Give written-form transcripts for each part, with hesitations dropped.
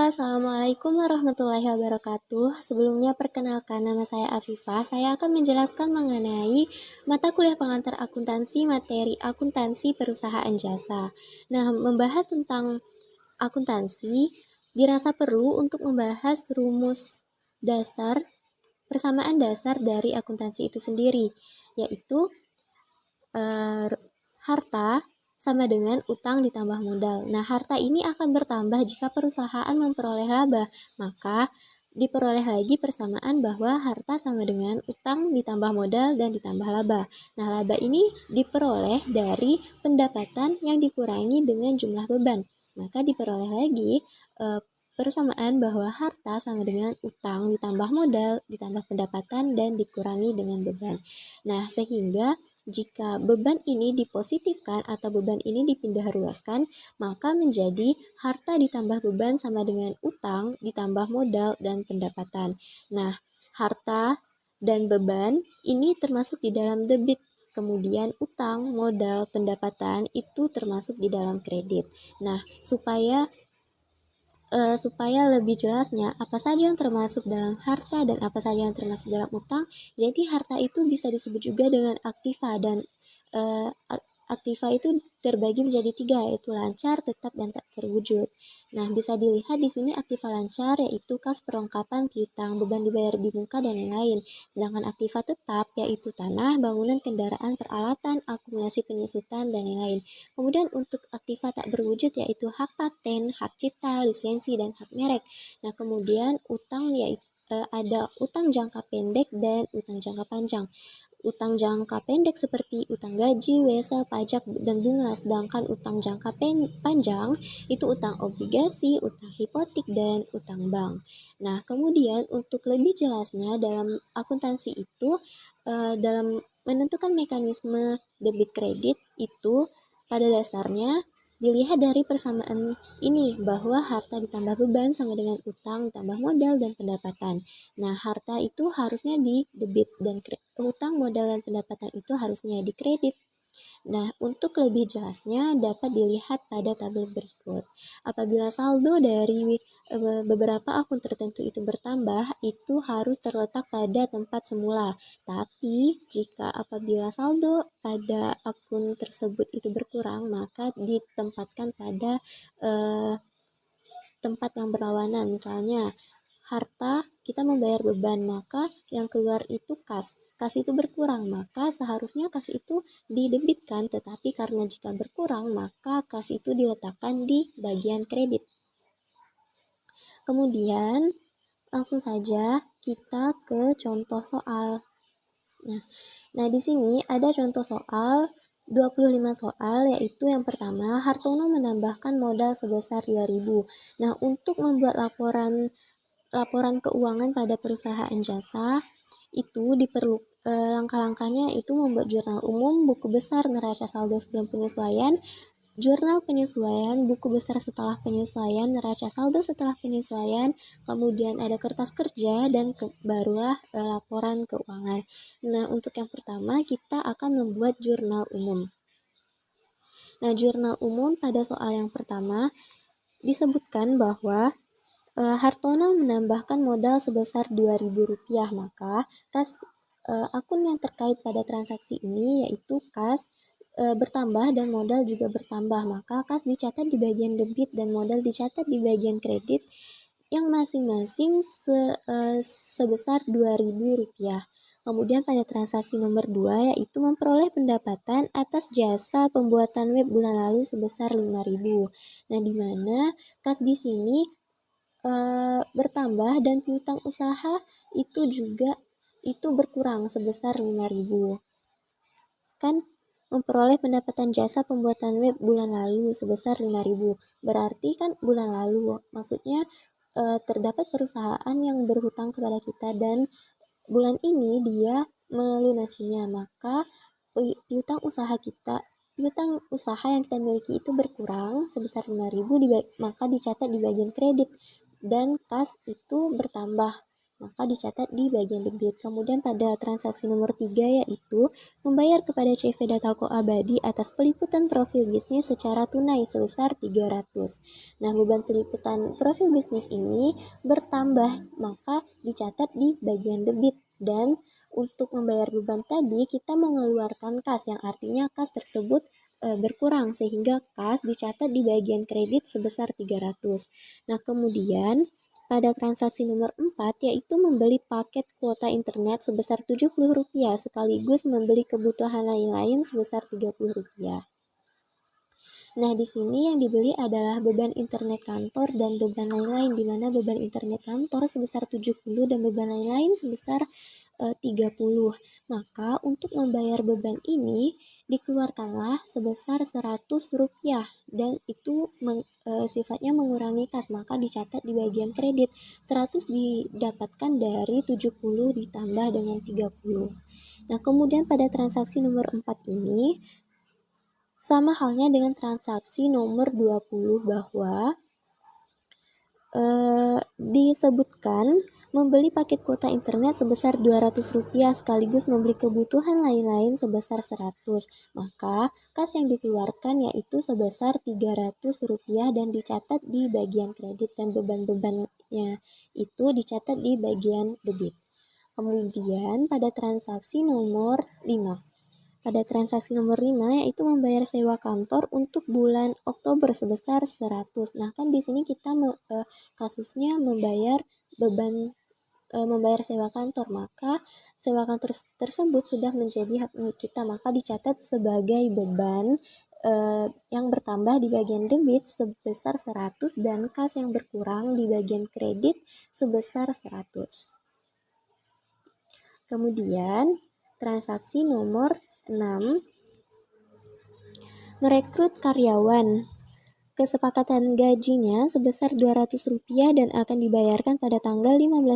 Halo, Assalamualaikum warahmatullahi wabarakatuh. Sebelumnya perkenalkan nama saya Afifah. Saya akan menjelaskan mengenai mata kuliah pengantar akuntansi materi akuntansi perusahaan jasa. Nah, membahas tentang akuntansi dirasa perlu untuk membahas rumus dasar, persamaan dasar dari akuntansi itu sendiri, yaitu harta sama dengan utang ditambah modal. Nah, harta ini akan bertambah jika perusahaan memperoleh laba, maka diperoleh lagi persamaan bahwa harta sama dengan utang ditambah modal dan ditambah laba. Nah, laba ini diperoleh dari pendapatan yang dikurangi dengan jumlah beban. Maka diperoleh lagi persamaan bahwa harta sama dengan utang ditambah modal ditambah pendapatan dan dikurangi dengan beban. Nah, sehingga jika beban ini dipositifkan atau beban ini dipindah ruaskan, maka menjadi harta ditambah beban sama dengan utang ditambah modal dan pendapatan. Nah, harta dan beban ini termasuk di dalam debit. Kemudian utang, modal, pendapatan itu termasuk di dalam kredit. Nah, supaya lebih jelasnya apa saja yang termasuk dalam harta dan apa saja yang termasuk dalam utang. Jadi harta itu bisa disebut juga dengan aktiva dan aktiva itu terbagi menjadi 3, yaitu lancar, tetap, dan tak terwujud. Nah, bisa dilihat di sini aktiva lancar yaitu kas perlengkapan piutang, beban dibayar di muka, dan lain-lain. Sedangkan aktiva tetap yaitu tanah, bangunan, kendaraan, peralatan, akumulasi penyusutan, dan lain-lain. Kemudian untuk aktiva tak berwujud yaitu hak paten, hak cipta, lisensi, dan hak merek. Nah, kemudian utang yaitu ada utang jangka pendek dan utang jangka panjang. Utang jangka pendek seperti utang gaji, wesel, pajak, dan bunga. Sedangkan utang jangka panjang itu utang obligasi, utang hipotek, dan utang bank. Nah, kemudian untuk lebih jelasnya dalam akuntansi itu, dalam menentukan mekanisme debit kredit itu pada dasarnya dilihat dari persamaan ini bahwa harta ditambah beban sama dengan utang ditambah modal dan pendapatan. Nah, harta itu harusnya di debit dan utang, modal, dan pendapatan itu harusnya di kredit. Nah, untuk lebih jelasnya dapat dilihat pada tabel berikut. Apabila saldo dari beberapa akun tertentu itu bertambah, itu harus terletak pada tempat semula. Tapi, jika apabila saldo pada akun tersebut itu berkurang, maka ditempatkan pada tempat yang berlawanan. Misalnya, harta kita membayar beban, maka yang keluar itu kas. Kas itu berkurang, maka seharusnya kas itu didebitkan, tetapi karena jika berkurang, maka kas itu diletakkan di bagian kredit. Kemudian, langsung saja kita ke contoh soal. Nah, di sini ada contoh soal 25 soal, yaitu yang pertama, Hartono menambahkan modal sebesar 2.000. Nah, untuk membuat laporan keuangan pada perusahaan jasa itu diperlu langkah-langkahnya itu membuat jurnal umum, buku besar neraca saldo sebelum penyesuaian, jurnal penyesuaian, buku besar setelah penyesuaian, neraca saldo setelah penyesuaian, kemudian ada kertas kerja, dan barulah laporan keuangan. Nah, untuk yang pertama kita akan membuat jurnal umum. Nah, jurnal umum pada soal yang pertama disebutkan bahwa Hartono menambahkan modal sebesar Rp2.000, maka kas akun yang terkait pada transaksi ini yaitu kas bertambah dan modal juga bertambah, maka kas dicatat di bagian debit dan modal dicatat di bagian kredit yang masing-masing sebesar Rp2.000. Kemudian pada transaksi nomor 2 yaitu memperoleh pendapatan atas jasa pembuatan web bulan lalu sebesar Rp5.000. Nah, di mana kas di sini bertambah dan piutang usaha itu juga itu berkurang sebesar Rp5.000. Kan memperoleh pendapatan jasa pembuatan web bulan lalu sebesar Rp5.000. Berarti kan bulan lalu, maksudnya terdapat perusahaan yang berhutang kepada kita dan bulan ini dia melunasinya, maka piutang usaha yang kita miliki itu berkurang sebesar Rp5.000, maka dicatat di bagian kredit dan kas itu bertambah maka dicatat di bagian debit. Kemudian pada transaksi nomor 3 yaitu membayar kepada CV Datako Abadi atas peliputan profil bisnis secara tunai sebesar 300. Nah, beban peliputan profil bisnis ini bertambah, maka dicatat di bagian debit. Dan untuk membayar beban tadi, kita mengeluarkan kas, yang artinya kas tersebut berkurang, sehingga kas dicatat di bagian kredit sebesar 300. Nah, kemudian pada transaksi nomor 4 yaitu membeli paket kuota internet sebesar Rp70 sekaligus membeli kebutuhan lain-lain sebesar Rp30. Nah, di sini yang dibeli adalah beban internet kantor dan beban lain-lain, di mana beban internet kantor sebesar 70 dan beban lain-lain sebesar 30. Maka untuk membayar beban ini dikeluarkanlah sebesar Rp100 dan itu sifatnya mengurangi kas, maka dicatat di bagian kredit. 100 didapatkan dari 70 ditambah dengan 30. Nah, kemudian pada transaksi nomor 4 ini sama halnya dengan transaksi nomor 20 bahwa disebutkan membeli paket kuota internet sebesar Rp200 sekaligus membeli kebutuhan lain-lain sebesar 100. Maka kas yang dikeluarkan yaitu sebesar Rp300 dan dicatat di bagian kredit, dan beban-bebannya itu dicatat di bagian debit. Kemudian pada transaksi nomor 5. Pada transaksi nomor 5 yaitu membayar sewa kantor untuk bulan Oktober sebesar 100. Nah, kan di sini kita kasusnya membayar sewa kantor, maka sewa kantor tersebut sudah menjadi hak milik kita, maka dicatat sebagai beban yang bertambah di bagian debit sebesar 100 dan kas yang berkurang di bagian kredit sebesar 100. Kemudian transaksi nomor 6, merekrut karyawan. Kesepakatan gajinya sebesar Rp200 dan akan dibayarkan pada tanggal 15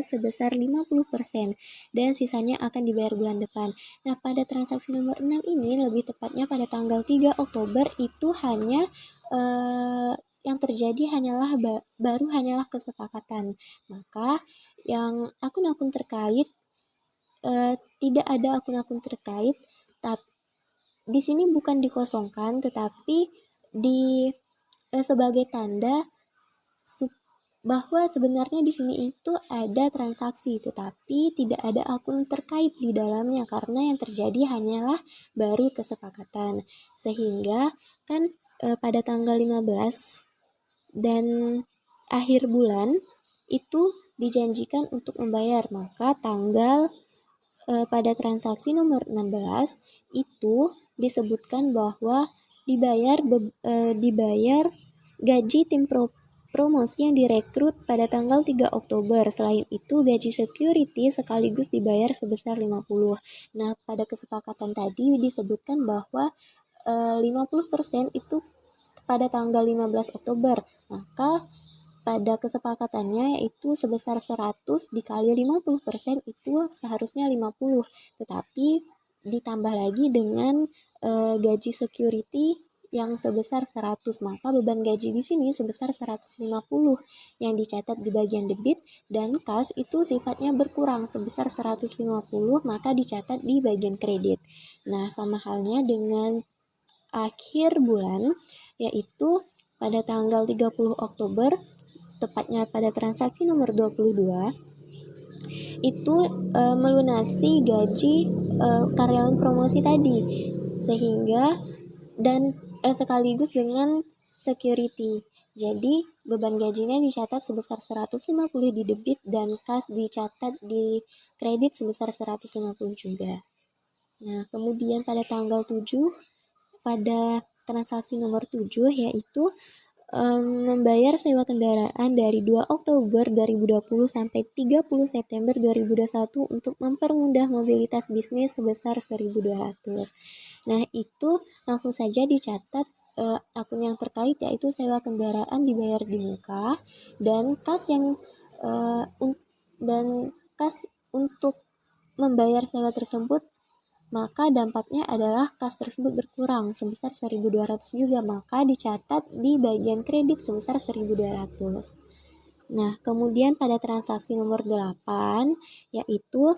sebesar 50% dan sisanya akan dibayar bulan depan. Nah, pada transaksi nomor 6 ini lebih tepatnya pada tanggal 3 Oktober itu hanya yang terjadi hanyalah kesepakatan. Maka yang akun-akun terkait tidak ada akun-akun terkait, tapi di sini bukan dikosongkan tetapi sebagai tanda bahwa sebenarnya di sini itu ada transaksi tetapi tidak ada akun terkait di dalamnya, karena yang terjadi hanyalah baru kesepakatan. Sehingga kan pada tanggal 15 dan akhir bulan itu dijanjikan untuk membayar, maka tanggal pada transaksi nomor 16 itu disebutkan bahwa dibayar gaji tim promosi yang direkrut pada tanggal 3 Oktober. Selain itu, gaji security sekaligus dibayar sebesar 50. Nah, pada kesepakatan tadi disebutkan bahwa 50% itu pada tanggal 15 Oktober. Maka pada kesepakatannya yaitu sebesar 100 dikali 50% itu seharusnya 50, tetapi ditambah lagi dengan gaji security yang sebesar 100, maka beban gaji di sini sebesar 150 yang dicatat di bagian debit, dan kas itu sifatnya berkurang sebesar 150, maka dicatat di bagian kredit. Nah, sama halnya dengan akhir bulan yaitu pada tanggal 30 Oktober tepatnya pada transaksi nomor 22 itu melunasi gaji karyawan promosi tadi, sehingga dan sekaligus dengan security. Jadi beban gajinya dicatat sebesar 150 di debit dan kas dicatat di kredit sebesar 150 juga. Nah, kemudian pada tanggal 7 pada transaksi nomor 7 yaitu membayar sewa kendaraan dari 2 Oktober 2020 sampai 30 September 2021 untuk mempermudah mobilitas bisnis sebesar 1.200. Nah, itu langsung saja dicatat akun yang terkait yaitu sewa kendaraan dibayar di muka, dan kas untuk membayar sewa tersebut, maka dampaknya adalah kas tersebut berkurang sebesar 1.200 juga, maka dicatat di bagian kredit sebesar 1.200. Nah, kemudian pada transaksi nomor 8, yaitu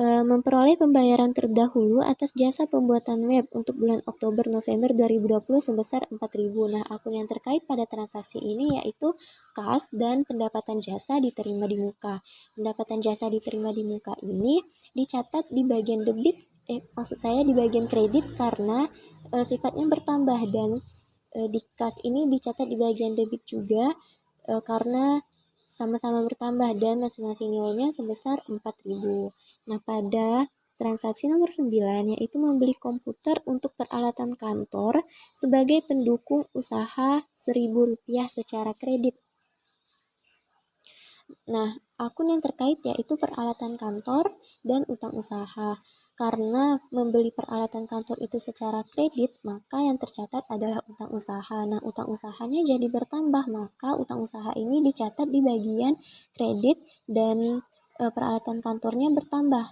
memperoleh pembayaran terdahulu atas jasa pembuatan web untuk bulan Oktober-November 2020 sebesar 4.000. Nah, akun yang terkait pada transaksi ini yaitu kas dan pendapatan jasa diterima di muka. Pendapatan jasa diterima di muka ini dicatat di bagian debit, maksud saya di bagian kredit karena sifatnya bertambah, dan di kas ini dicatat di bagian debit juga karena sama-sama bertambah dan masing-masing nilainya sebesar 4.000. Nah, pada transaksi nomor 9 yaitu membeli komputer untuk peralatan kantor sebagai pendukung usaha Rp1.000 secara kredit. Nah, akun yang terkait yaitu peralatan kantor dan utang usaha. Karena membeli peralatan kantor itu secara kredit, maka yang tercatat adalah utang usaha. Nah, utang usahanya jadi bertambah, maka utang usaha ini dicatat di bagian kredit dan peralatan kantornya bertambah,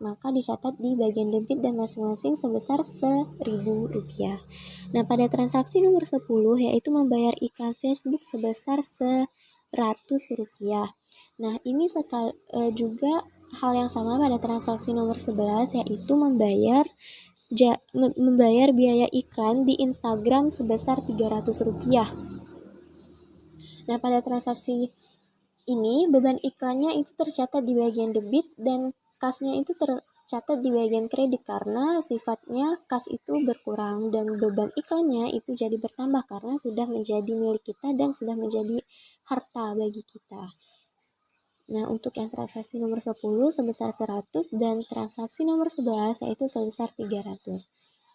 maka dicatat di bagian debit dan masing-masing sebesar Rp1.000. Nah, pada transaksi nomor 10 yaitu membayar iklan Facebook sebesar Rp100. Nah, ini juga hal yang sama pada transaksi nomor 11 yaitu membayar biaya iklan di Instagram sebesar Rp300. Nah, pada transaksi ini beban iklannya itu tercatat di bagian debit dan kasnya itu tercatat di bagian kredit karena sifatnya kas itu berkurang dan beban iklannya itu jadi bertambah karena sudah menjadi milik kita dan sudah menjadi harta bagi kita. Nah, untuk yang transaksi nomor 10 sebesar 100 dan transaksi nomor 11 yaitu sebesar 300.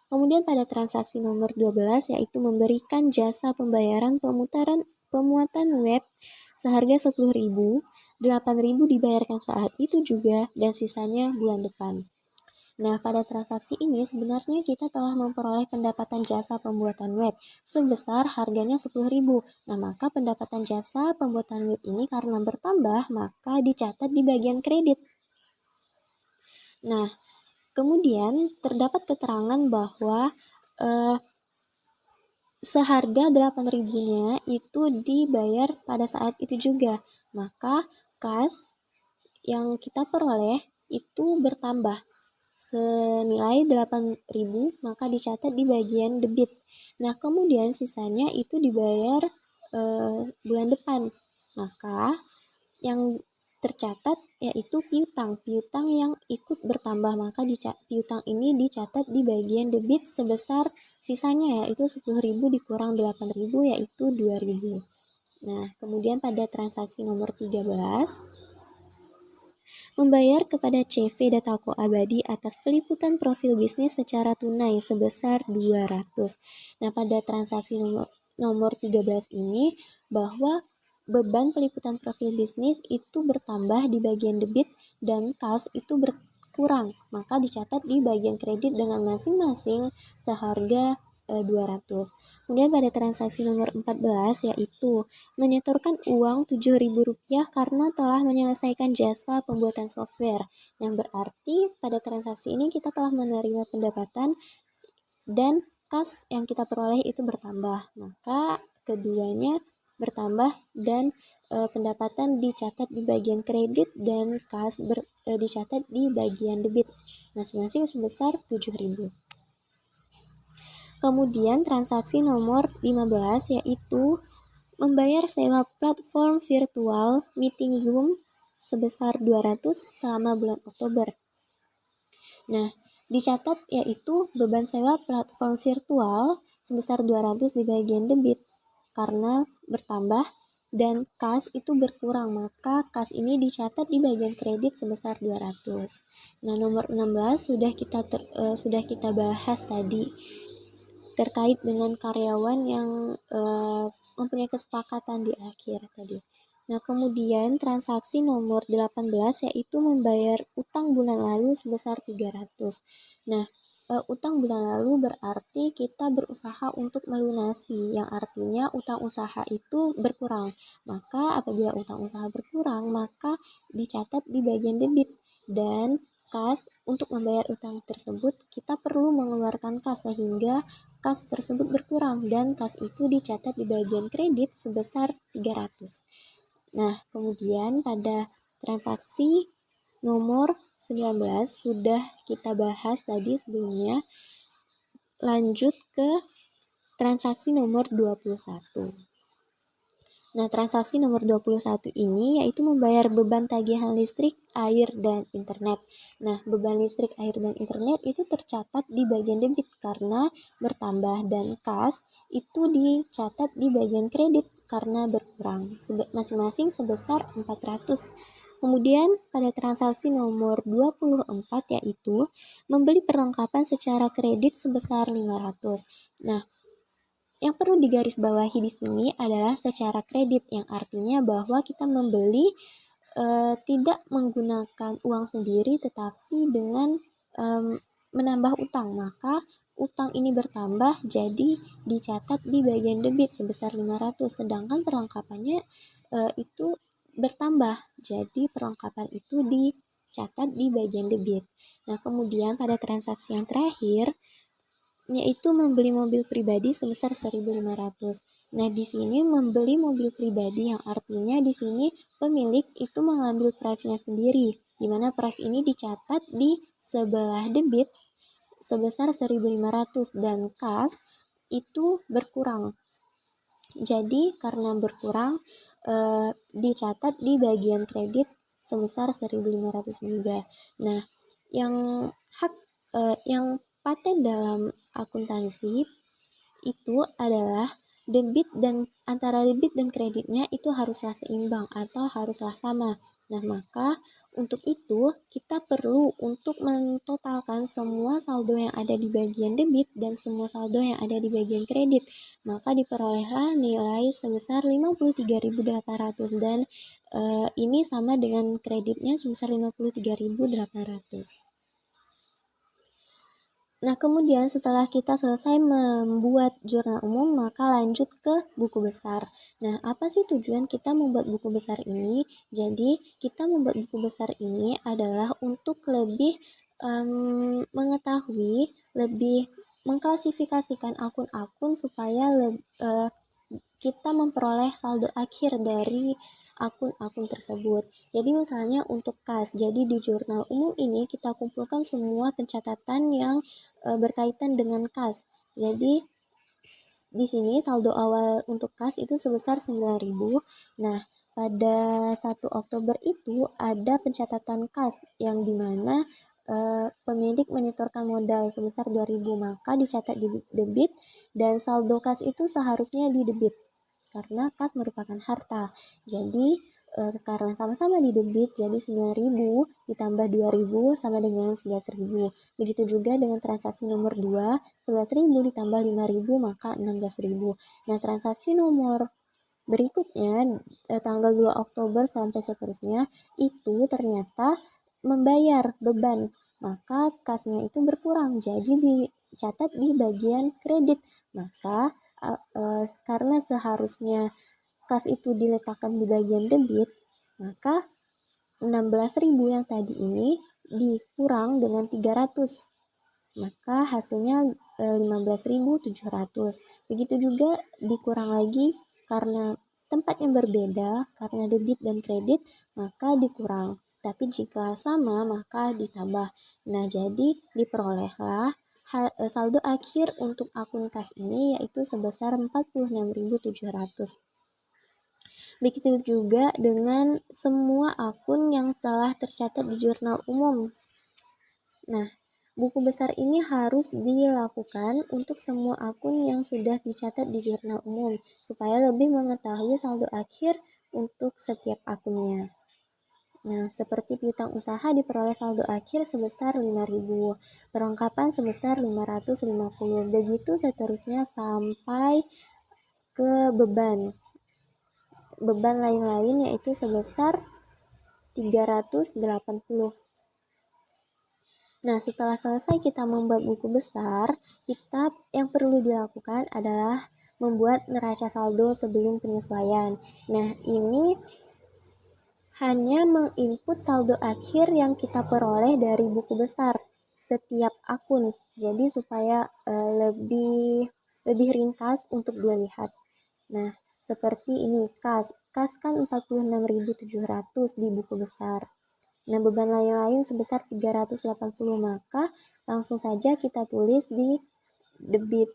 Kemudian pada transaksi nomor 12 yaitu memberikan jasa pembayaran pemuatan web seharga 10.000, 8.000 dibayarkan saat itu juga dan sisanya bulan depan. Nah, pada transaksi ini sebenarnya kita telah memperoleh pendapatan jasa pembuatan web sebesar harganya 10.000. Nah, maka pendapatan jasa pembuatan web ini karena bertambah, maka dicatat di bagian kredit. Nah, kemudian terdapat keterangan bahwa seharga 8.000-nya itu dibayar pada saat itu juga. Maka kas yang kita peroleh itu bertambah senilai 8.000, maka dicatat di bagian debit. Nah, kemudian sisanya itu dibayar bulan depan. Maka yang tercatat yaitu piutang yang ikut bertambah, maka piutang ini dicatat di bagian debit sebesar sisanya yaitu 10.000 dikurang 8.000 yaitu 2.000. Nah, kemudian pada transaksi nomor 13 membayar kepada CV Datako Abadi atas peliputan profil bisnis secara tunai sebesar 200. Nah, pada transaksi nomor 13 ini bahwa beban peliputan profil bisnis itu bertambah di bagian debit dan kas itu berkurang, maka dicatat di bagian kredit dengan masing-masing seharga 200. Kemudian pada transaksi nomor 14 yaitu menyetorkan uang Rp7.000 karena telah menyelesaikan jasa pembuatan software. Yang berarti pada transaksi ini kita telah menerima pendapatan dan kas yang kita peroleh itu bertambah. Maka keduanya bertambah dan pendapatan dicatat di bagian kredit dan kas dicatat di bagian debit. Masing-masing sebesar Rp7.000. Kemudian transaksi nomor 15 yaitu membayar sewa platform virtual meeting Zoom sebesar 200 selama bulan Oktober. Nah, dicatat yaitu beban sewa platform virtual sebesar 200 di bagian debit karena bertambah dan kas itu berkurang, maka kas ini dicatat di bagian kredit sebesar 200. Nah, nomor 16 sudah kita bahas tadi terkait dengan karyawan yang mempunyai kesepakatan di akhir tadi. Nah, kemudian transaksi nomor 18 yaitu membayar utang bulan lalu sebesar 300. Nah, utang bulan lalu berarti kita berusaha untuk melunasi, yang artinya utang usaha itu berkurang. Maka apabila utang usaha berkurang, maka dicatat di bagian debit dan kas untuk membayar utang tersebut kita perlu mengeluarkan kas sehingga kas tersebut berkurang dan kas itu dicatat di bagian kredit sebesar 300. Nah, kemudian pada transaksi nomor 19 sudah kita bahas tadi sebelumnya. Lanjut ke transaksi nomor 21. Nah, transaksi nomor 21 ini yaitu membayar beban tagihan listrik, air, dan internet. Nah, beban listrik, air, dan internet itu tercatat di bagian debit karena bertambah dan kas itu dicatat di bagian kredit karena berkurang, masing-masing sebesar 400. Kemudian pada transaksi nomor 24 yaitu membeli perlengkapan secara kredit sebesar 500. Nah, yang perlu digarisbawahi di sini adalah secara kredit, yang artinya bahwa kita membeli tidak menggunakan uang sendiri tetapi dengan menambah utang. Maka utang ini bertambah jadi dicatat di bagian debit sebesar 500, sedangkan perlengkapannya itu bertambah. Jadi perlengkapan itu dicatat di bagian debit. Nah, kemudian pada transaksi yang terakhir yaitu membeli mobil pribadi sebesar 1.500. Nah, di sini membeli mobil pribadi yang artinya di sini pemilik itu mengambil prive-nya sendiri, di mana prive ini dicatat di sebelah debit sebesar 1.500 dan kas itu berkurang. Jadi karena berkurang dicatat di bagian kredit sebesar 1.500 juga. Nah, yang yang paten dalam akuntansi itu adalah debit dan antara debit dan kreditnya itu haruslah seimbang atau haruslah sama. Nah, maka untuk itu kita perlu untuk mentotalkan semua saldo yang ada di bagian debit dan semua saldo yang ada di bagian kredit. Maka diperolehlah nilai sebesar 53.800 dan ini sama dengan kreditnya sebesar 53.800. Nah, kemudian setelah kita selesai membuat jurnal umum, maka lanjut ke buku besar. Nah, apa sih tujuan kita membuat buku besar ini? Jadi, kita membuat buku besar ini adalah untuk lebih mengetahui, lebih mengklasifikasikan akun-akun supaya kita memperoleh saldo akhir dari akun-akun tersebut. Jadi misalnya untuk kas, jadi di jurnal umum ini kita kumpulkan semua pencatatan yang berkaitan dengan kas. Jadi di sini saldo awal untuk kas itu sebesar 9.000. Nah, pada 1 Oktober itu ada pencatatan kas yang dimana pemilik menyetorkan modal sebesar 2.000, maka dicatat di debit dan saldo kas itu seharusnya di debit karena kas merupakan harta. Jadi karena sama-sama di debit, jadi 9.000 ditambah 2.000 sama dengan 11.000. Begitu juga dengan transaksi nomor 2, 11.000 ditambah 5.000 maka 16.000. Nah, transaksi nomor berikutnya tanggal 2 Oktober sampai seterusnya itu ternyata membayar beban, maka kasnya itu berkurang, jadi dicatat di bagian kredit. Maka karena seharusnya kas itu diletakkan di bagian debit, maka 16.000 yang tadi ini dikurang dengan 300, maka hasilnya 15.700. Begitu juga dikurang lagi karena tempatnya berbeda, karena debit dan kredit, maka dikurang. Tapi jika sama, maka ditambah. Nah, jadi diperolehlah saldo akhir untuk akun kas ini yaitu sebesar 46.700. Begitu juga dengan semua akun yang telah tercatat di jurnal umum. Nah, buku besar ini harus dilakukan untuk semua akun yang sudah dicatat di jurnal umum, supaya lebih mengetahui saldo akhir untuk setiap akunnya. Nah, seperti piutang usaha diperoleh saldo akhir sebesar 5.000, perlengkapan sebesar 550, begitu seterusnya sampai ke beban lain-lain yaitu sebesar 380. Nah, setelah selesai kita membuat buku besar, kita yang perlu dilakukan adalah membuat neraca saldo sebelum penyesuaian. Nah, ini hanya menginput saldo akhir yang kita peroleh dari buku besar setiap akun. Jadi supaya lebih ringkas untuk dilihat. Nah, seperti ini kas kas kan 46.700 di buku besar. Nah, beban lain-lain sebesar 380, maka langsung saja kita tulis di debit.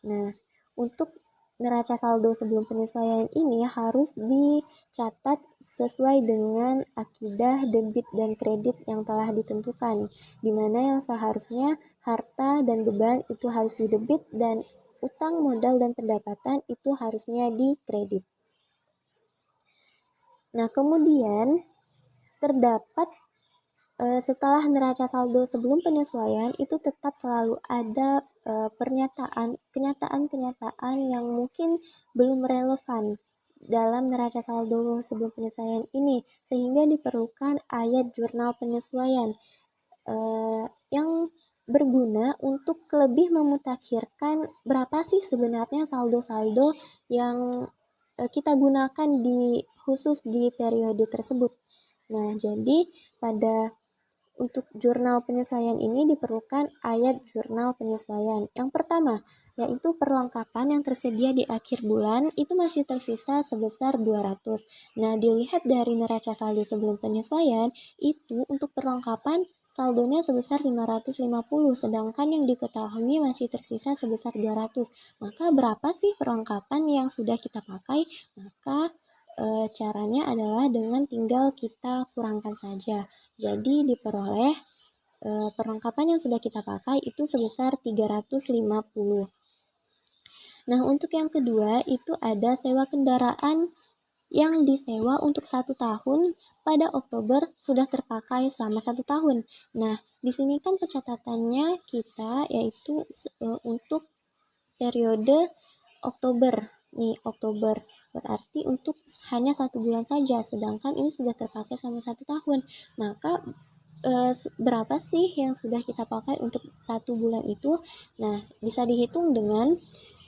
Nah, untuk neraca saldo sebelum penyesuaian ini harus dicatat sesuai dengan akidah debit dan kredit yang telah ditentukan, di mana yang seharusnya harta dan beban itu harus di debit dan utang, modal, dan pendapatan itu harusnya di kredit. Nah, kemudian terdapat setelah neraca saldo sebelum penyesuaian itu tetap selalu ada kenyataan-kenyataan yang mungkin belum relevan dalam neraca saldo sebelum penyesuaian ini, sehingga diperlukan ayat jurnal penyesuaian yang berguna untuk lebih memutakhirkan berapa sih sebenarnya saldo-saldo yang kita gunakan khusus di periode tersebut. Nah, jadi pada untuk jurnal penyesuaian ini diperlukan ayat jurnal penyesuaian. Yang pertama, yaitu perlengkapan yang tersedia di akhir bulan itu masih tersisa sebesar 200. Nah, dilihat dari neraca saldo sebelum penyesuaian, itu untuk perlengkapan saldonya sebesar 550, sedangkan yang diketahui masih tersisa sebesar 200. Maka berapa sih perlengkapan yang sudah kita pakai? Maka caranya adalah dengan tinggal kita kurangkan saja. Jadi diperoleh perlengkapan yang sudah kita pakai itu sebesar 350. Nah, untuk yang kedua itu ada sewa kendaraan yang disewa untuk 1 tahun pada Oktober sudah terpakai selama 1 tahun. Nah, di sini kan pencatatannya kita yaitu untuk periode Oktober. Nih, Oktober. Berarti untuk hanya 1 bulan saja, sedangkan ini sudah terpakai selama 1 tahun. Maka berapa sih yang sudah kita pakai untuk 1 bulan itu? Nah, bisa dihitung dengan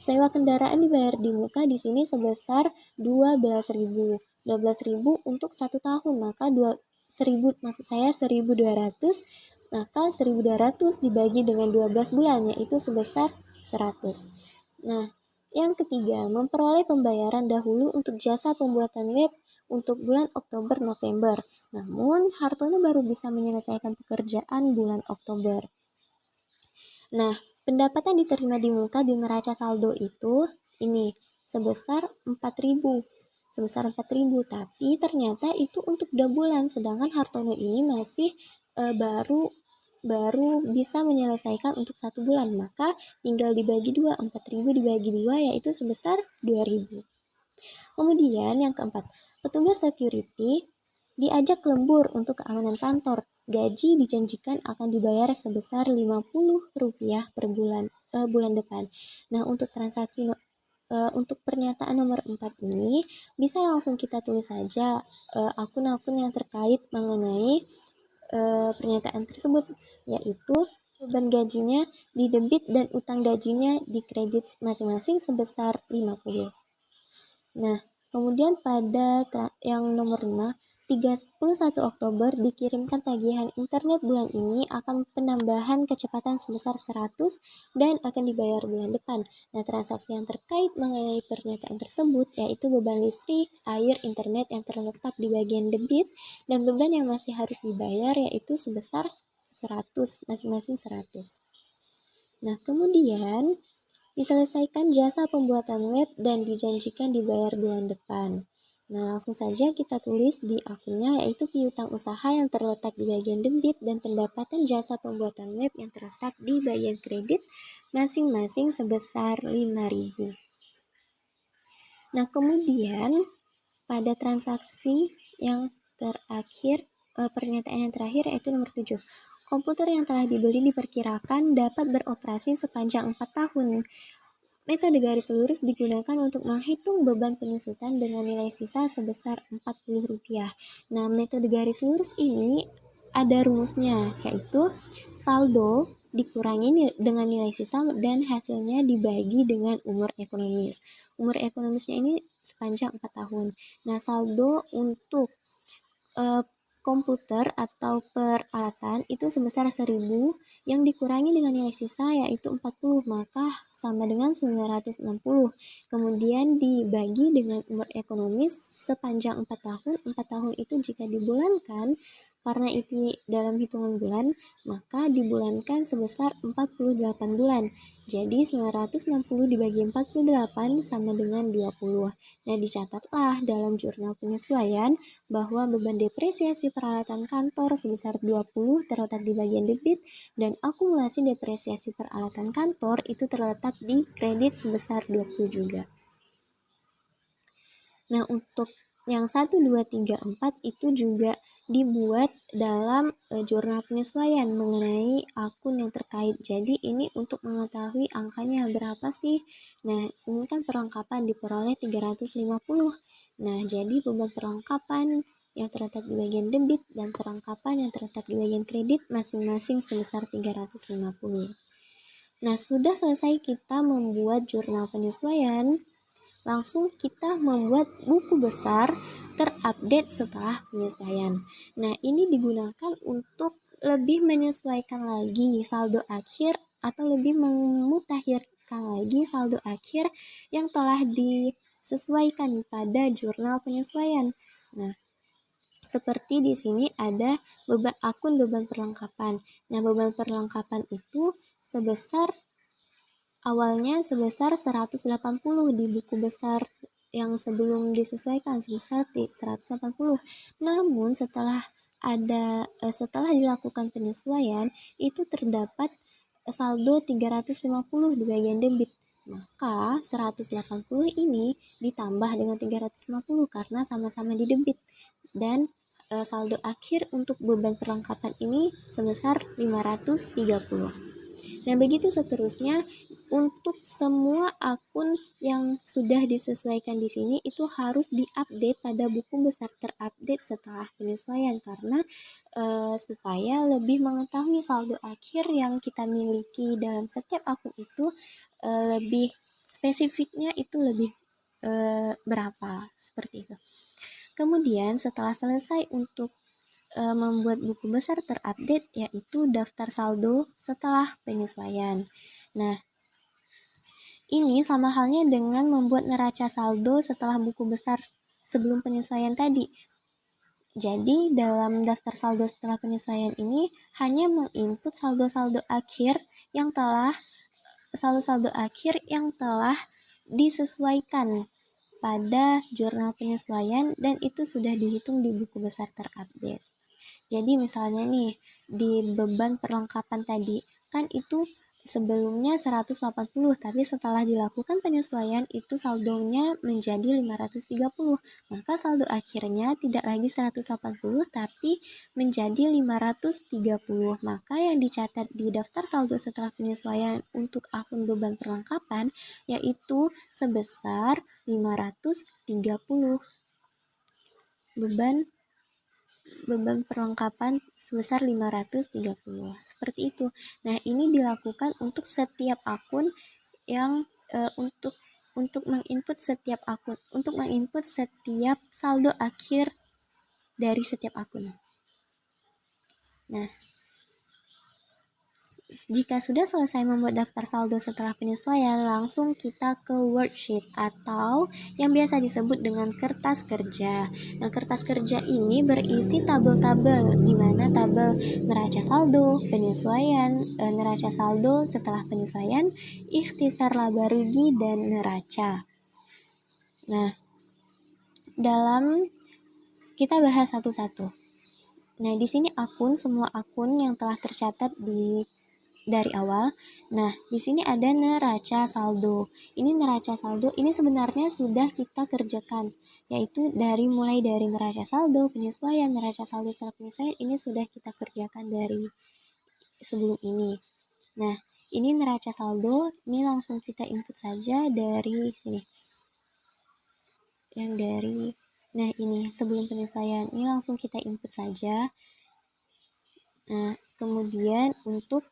sewa kendaraan dibayar di muka di sini sebesar 12.000. 12.000 untuk 1 tahun, maka 1.200, maka 1.200 dibagi dengan 12 bulan, yaitu sebesar 100. Nah, yang ketiga, memperoleh pembayaran dahulu untuk jasa pembuatan web untuk bulan Oktober-November. Namun, Hartono baru bisa menyelesaikan pekerjaan bulan Oktober. Nah, pendapatan diterima di muka di neraca saldo itu ini sebesar 4.000. Sebesar 4.000, tapi ternyata itu untuk 2 bulan, sedangkan Hartono ini masih baru bisa menyelesaikan untuk 1 bulan, maka tinggal dibagi 2, 4.000 dibagi 2 yaitu sebesar 2.000. Kemudian yang keempat, petugas security diajak lembur untuk keamanan kantor. Gaji dijanjikan akan dibayar sebesar Rp50 per bulan depan. Nah, untuk transaksi untuk pernyataan nomor 4 ini bisa langsung kita tulis saja akun-akun yang terkait mengenai pernyataan tersebut, yaitu beban gajinya di debit dan utang gajinya di kredit masing-masing sebesar 50. Nah, kemudian pada yang nomor 5, 31 Oktober dikirimkan tagihan internet bulan ini akan penambahan kecepatan sebesar 100 dan akan dibayar bulan depan. Nah, transaksi yang terkait mengenai pernyataan tersebut yaitu beban listrik, air, internet yang terletak di bagian debit dan beban yang masih harus dibayar yaitu sebesar 100, masing-masing 100. Nah, kemudian diselesaikan jasa pembuatan web dan dijanjikan dibayar bulan depan. Nah, langsung saja kita tulis di akunnya yaitu piutang usaha yang terletak di bagian debit dan pendapatan jasa pembuatan web yang terletak di bagian kredit masing-masing sebesar 5.000. Nah, kemudian pada transaksi yang terakhir, pernyataan yang terakhir yaitu nomor 7. Komputer yang telah dibeli diperkirakan dapat beroperasi sepanjang 4 tahun. Metode garis lurus digunakan untuk menghitung beban penyusutan dengan nilai sisa sebesar Rp40. Nah, metode garis lurus ini ada rumusnya, yaitu saldo dikurangi dengan nilai sisa dan hasilnya dibagi dengan umur ekonomis. Umur ekonomisnya ini sepanjang 4 tahun. Nah, saldo untuk komputer atau peralatan itu sebesar 1000 yang dikurangi dengan nilai sisa yaitu 40, maka sama dengan 960. Kemudian dibagi dengan umur ekonomis sepanjang 4 tahun. 4 tahun itu jika dibulankan, karena itu dalam hitungan bulan, maka dibulankan sebesar 48 bulan. Jadi 960 dibagi 48 sama dengan 20. Nah, dicatatlah dalam jurnal penyesuaian bahwa beban depresiasi peralatan kantor sebesar 20 terletak di bagian debit dan akumulasi depresiasi peralatan kantor itu terletak di kredit sebesar 20 juga. Nah, untuk yang 1, 2, 3, 4 itu juga dibuat dalam jurnal penyesuaian mengenai akun yang terkait. Jadi ini untuk mengetahui angkanya berapa sih. Nah, ini kan perlengkapan diperoleh 350. Nah, jadi beban perlengkapan yang terletak di bagian debit dan perlengkapan yang terletak di bagian kredit masing-masing sebesar 350. Nah, sudah selesai kita membuat jurnal penyesuaian, langsung kita membuat buku besar terupdate setelah penyesuaian. Nah, ini digunakan untuk lebih menyesuaikan lagi saldo akhir atau lebih memutakhirkan lagi saldo akhir yang telah disesuaikan pada jurnal penyesuaian. Nah, seperti di sini ada akun beban perlengkapan. Nah, beban perlengkapan itu awalnya sebesar 180 di buku besar yang sebelum disesuaikan sebesar 180. Namun setelah dilakukan penyesuaian itu terdapat saldo 350 di bagian debit. Maka 180 ini ditambah dengan 350 karena sama-sama di debit dan saldo akhir untuk beban perlengkapan ini sebesar 530. Nah, begitu seterusnya untuk semua akun yang sudah disesuaikan di sini itu harus diupdate pada buku besar terupdate setelah penyesuaian karena supaya lebih mengetahui saldo akhir yang kita miliki dalam setiap akun itu lebih spesifiknya itu lebih berapa seperti itu. Kemudian setelah selesai untuk membuat buku besar terupdate yaitu daftar saldo setelah penyesuaian. Nah, ini sama halnya dengan membuat neraca saldo setelah buku besar sebelum penyesuaian tadi. Jadi, dalam daftar saldo setelah penyesuaian ini hanya menginput saldo-saldo akhir yang telah disesuaikan pada jurnal penyesuaian dan itu sudah dihitung di buku besar terupdate. Jadi misalnya nih, di beban perlengkapan tadi, kan itu sebelumnya 180, tapi setelah dilakukan penyesuaian itu saldonya menjadi 530. Maka saldo akhirnya tidak lagi 180, tapi menjadi 530. Maka yang dicatat di daftar saldo setelah penyesuaian untuk akun beban perlengkapan yaitu sebesar 530. Beban perlengkapan sebesar 530. Seperti itu. Nah, ini dilakukan untuk setiap akun yang untuk menginput setiap akun, untuk menginput setiap saldo akhir dari setiap akun. Nah, jika sudah selesai membuat daftar saldo setelah penyesuaian, langsung kita ke worksheet atau yang biasa disebut dengan kertas kerja. Nah, kertas kerja ini berisi tabel-tabel, di mana tabel neraca saldo, penyesuaian, neraca saldo setelah penyesuaian, ikhtisar laba rugi, dan neraca. Nah, kita bahas satu-satu. Nah, di sini semua akun yang telah tercatat dari awal. Nah, di sini ada neraca saldo. Ini neraca saldo, ini sebenarnya sudah kita kerjakan, yaitu mulai dari neraca saldo, penyesuaian, neraca saldo setelah penyesuaian, ini sudah kita kerjakan dari sebelum ini. Nah, ini neraca saldo, ini langsung kita input saja dari sini. Nah, ini sebelum penyesuaian, ini langsung kita input saja. Nah, kemudian untuk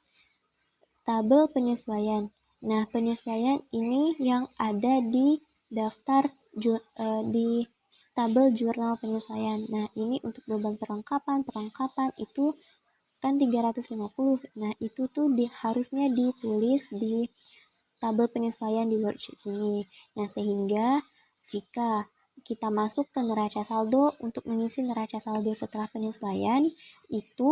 tabel penyesuaian. Nah, penyesuaian ini yang ada di daftar tabel jurnal penyesuaian. Nah, ini untuk beban perlengkapan itu kan 350. Nah, itu tuh harusnya ditulis di tabel penyesuaian di worksheet sini. Nah, sehingga jika kita masuk ke neraca saldo, untuk mengisi neraca saldo setelah penyesuaian, itu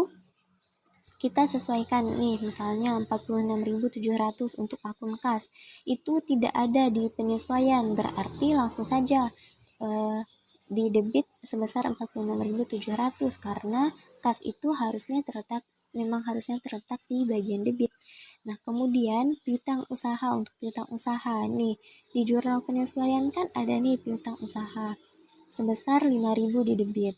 kita sesuaikan nih, misalnya 46.700 untuk akun kas. Itu tidak ada di penyesuaian, berarti langsung saja di debit sebesar 46.700 karena kas itu memang harusnya terletak di bagian debit. Nah, kemudian piutang usaha, untuk piutang usaha nih di jurnal penyesuaian kan ada nih piutang usaha sebesar 5.000 di debit.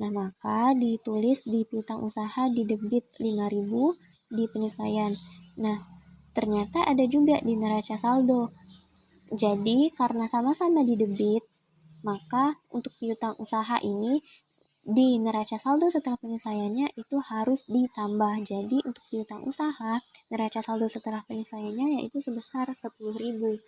Nah, maka ditulis di piutang usaha di debit 5.000 di penyesuaian. Nah, ternyata ada juga di neraca saldo. Jadi, karena sama-sama di debit, maka untuk piutang usaha ini di neraca saldo setelah penyesuaiannya itu harus ditambah. Jadi untuk piutang usaha, neraca saldo setelah penyesuaiannya yaitu sebesar 10.000.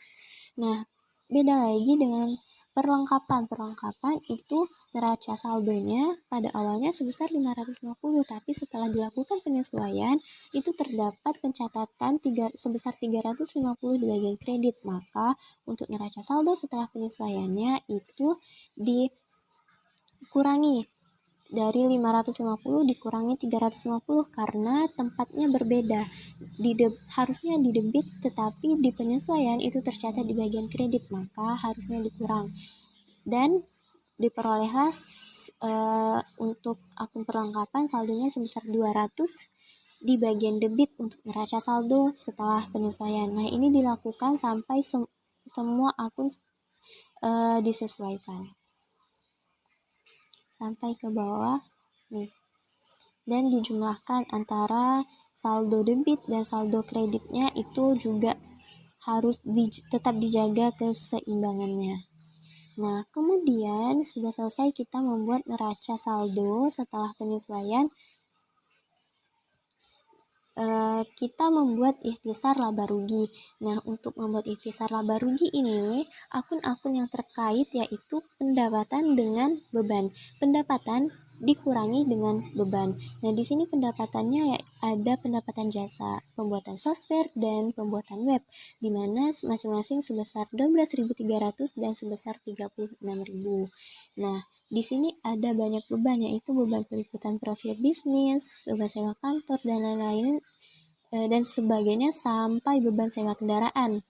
Nah, beda lagi dengan perlengkapan. Perlengkapan itu neraca saldonya pada awalnya sebesar 550, tapi setelah dilakukan penyesuaian itu terdapat pencatatan sebesar 350 di bagian kredit. Maka untuk neraca saldo setelah penyesuaiannya itu dikurangi dari 550 dikurangi 350 karena tempatnya berbeda. Harusnya di debit, tetapi di penyesuaian itu tercatat di bagian kredit, maka harusnya dikurang. Dan diperolehlah untuk akun perlengkapan saldonya sebesar 200 di bagian debit untuk neraca saldo setelah penyesuaian. Nah, ini dilakukan sampai semua akun disesuaikan sampai ke bawah nih, dan dijumlahkan antara saldo debit dan saldo kreditnya itu juga harus tetap dijaga keseimbangannya. Nah, kemudian sudah selesai kita membuat neraca saldo setelah penyesuaian. Kita membuat ikhtisar laba rugi. Nah, untuk membuat ikhtisar laba rugi ini, akun-akun yang terkait yaitu pendapatan dengan beban. Pendapatan dikurangi dengan beban. Nah, di sini pendapatannya ya ada pendapatan jasa, pembuatan software, dan pembuatan web, di mana masing-masing sebesar 12.300 dan sebesar 36.000. Nah, di sini ada banyak beban, yaitu beban peliputan profil bisnis, beban sewa kantor, dan lain-lain dan sebagainya, sampai beban sewa kendaraan.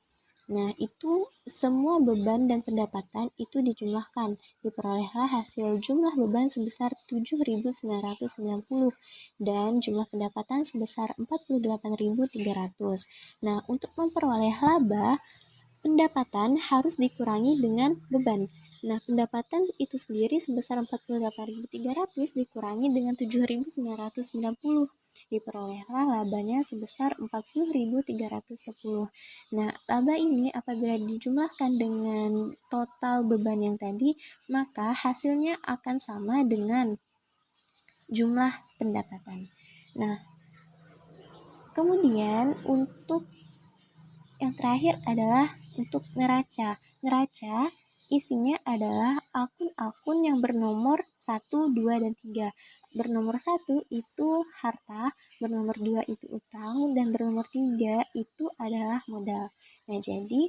Nah, itu semua beban dan pendapatan itu dijumlahkan. Diperolehlah hasil jumlah beban sebesar 7.990 dan jumlah pendapatan sebesar 48.300. Nah, untuk memperoleh laba, pendapatan harus dikurangi dengan beban. Nah, pendapatan itu sendiri sebesar 48.300 dikurangi dengan 7.990. Diperolehlah labanya sebesar 40.310. Nah, laba ini apabila dijumlahkan dengan total beban yang tadi, maka hasilnya akan sama dengan jumlah pendapatan. Nah, kemudian untuk yang terakhir adalah untuk neraca. Neraca isinya adalah akun-akun yang bernomor 1, 2, dan 3. Bernomor 1 itu harta, bernomor 2 itu utang, dan bernomor 3 itu adalah modal. Nah, jadi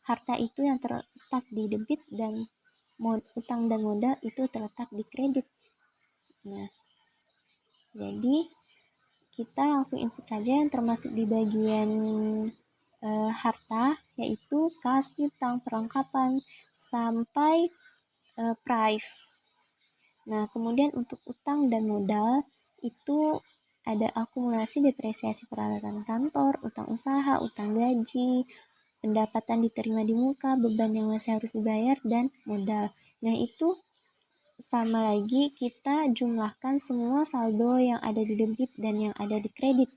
harta itu yang terletak di debit dan utang dan modal itu terletak di kredit. Nah, jadi kita langsung input saja yang termasuk di bagian harta, yaitu kas, piutang, perlengkapan, sampai prive. Nah, kemudian untuk utang dan modal itu ada akumulasi depresiasi peralatan kantor, utang usaha, utang gaji, pendapatan diterima di muka, beban yang masih harus dibayar, dan modal. Nah, itu sama lagi kita jumlahkan semua saldo yang ada di debit dan yang ada di kredit.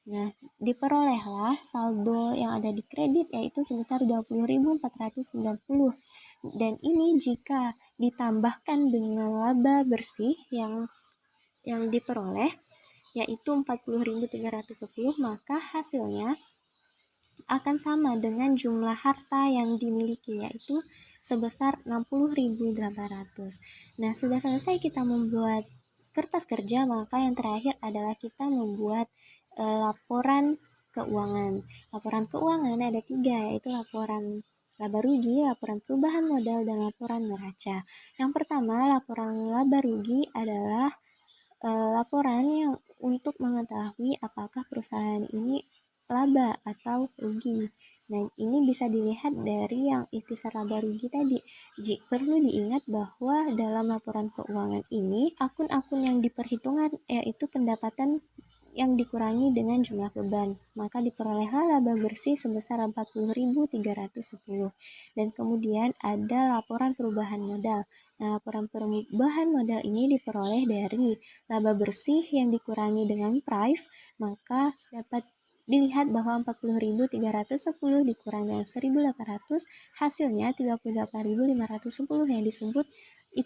Nah, diperolehlah saldo yang ada di kredit yaitu sebesar 20.490. Dan ini jika ditambahkan dengan laba bersih yang diperoleh yaitu 40.310, maka hasilnya akan sama dengan jumlah harta yang dimiliki, yaitu sebesar 60.800. Nah, sudah selesai kita membuat kertas kerja, maka yang terakhir adalah kita membuat laporan keuangan. Laporan keuangan ada 3, yaitu laporan laba rugi, laporan perubahan modal, dan laporan neraca. Yang pertama, laporan laba rugi adalah laporan yang untuk mengetahui apakah perusahaan ini laba atau rugi. Nah, ini bisa dilihat dari yang ikhtisar laba rugi tadi. Perlu diingat bahwa dalam laporan keuangan ini, akun-akun yang diperhitungkan yaitu pendapatan yang dikurangi dengan jumlah beban, maka diperolehlah laba bersih sebesar 40.310. Dan kemudian ada laporan perubahan modal. Nah, laporan perubahan modal ini diperoleh dari laba bersih yang dikurangi dengan price, maka dapat dilihat bahwa 40.310 dikurang dengan 1.800, hasilnya 38.510